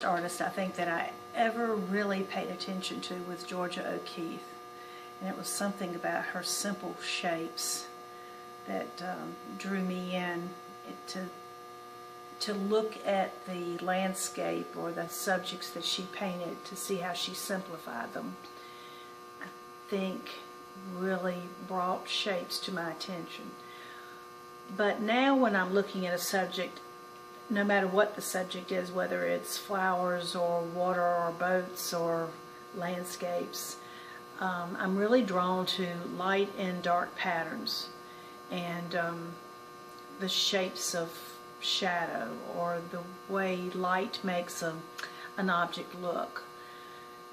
artist I think that I ever really paid attention to was Georgia O'Keeffe, and it was something about her simple shapes that drew me in to look at the landscape or the subjects that she painted, to see how she simplified them. I think really brought shapes to my attention. But now when I'm looking at a subject, no matter what the subject is, whether it's flowers or water or boats or landscapes, I'm really drawn to light and dark patterns and the shapes of shadow or the way light makes an object look.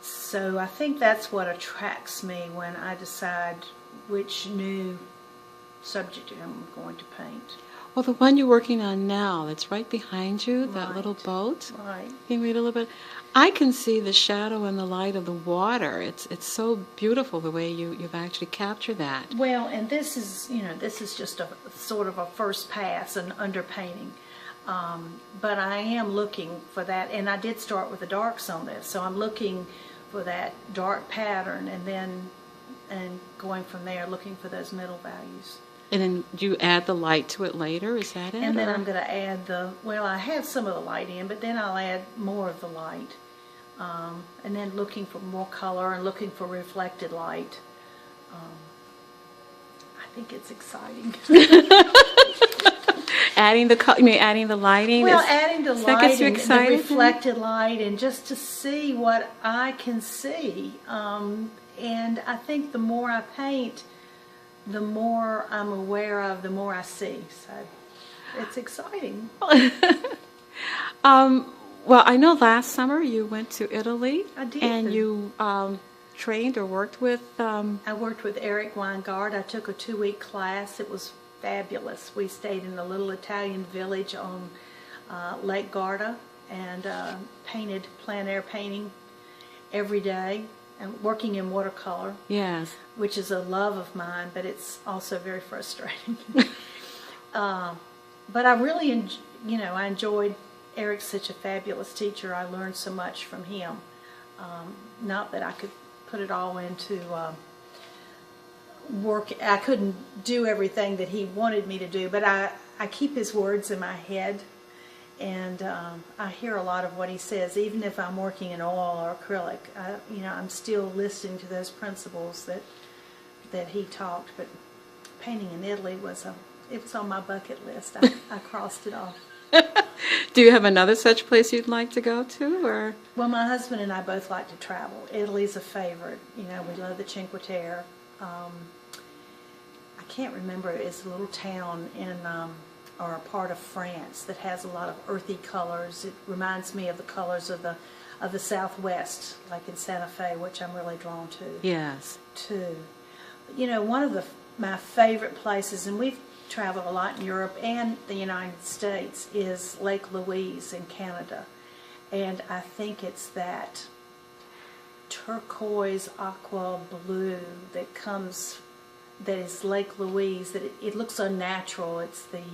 So I think that's what attracts me when I decide which new subject I'm going to paint. Well, the one you're working on now, that's right behind you, that Right. little boat. Right. Can you read a little bit? I can see the shadow and the light of the water. It's so beautiful the way you've actually captured that. Well, and this is, this is just a sort of a first pass, an underpainting. But I am looking for that, and I did start with the darks on this, so I'm looking for that dark pattern and going from there, looking for those middle values. And then do you add the light to it later? Is that it? And then I'm going to add I have some of the light in, but then I'll add more of the light. And then looking for more color and looking for reflected light. I think it's exciting. Adding the you mean adding the lighting? Well, adding the light and the reflected light, and just to see what I can see. And I think the more I paint, the more I'm aware of, the more I see. So it's exciting. Well, I know last summer you went to Italy. I did. And you trained or worked with... I worked with Eric Weingart. I took a 2-week class. It was fabulous. We stayed in a little Italian village on Lake Garda and painted plein air painting every day and working in watercolor. Yes. Which is a love of mine, but it's also very frustrating. But I really, I enjoyed. Eric's such a fabulous teacher. I learned so much from him. Not that I could put it all into work. I couldn't do everything that he wanted me to do, but I keep his words in my head, and I hear a lot of what he says. Even if I'm working in oil or acrylic, I'm still listening to those principles that he talked. But painting in Italy it was on my bucket list. I crossed it off. Do you have another such place you'd like to go to, or? Well, my husband and I both like to travel. Italy's a favorite. We love the Cinque Terre. I can't remember. It's a little town in or a part of France that has a lot of earthy colors. It reminds me of the colors of the Southwest, like in Santa Fe, which I'm really drawn to. Yes. Too. One of my favorite places, and we've traveled a lot in Europe and the United States, is Lake Louise in Canada. And I think it's that turquoise aqua blue that is Lake Louise, that it looks unnatural. It's the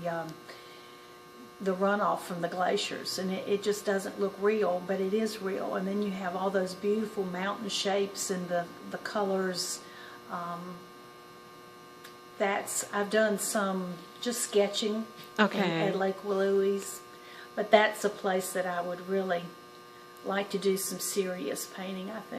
runoff from the glaciers, and it just doesn't look real, but it is real. And then you have all those beautiful mountain shapes and the colors. I've done some just sketching at Lake Louise, but that's a place that I would really like to do some serious painting, I think.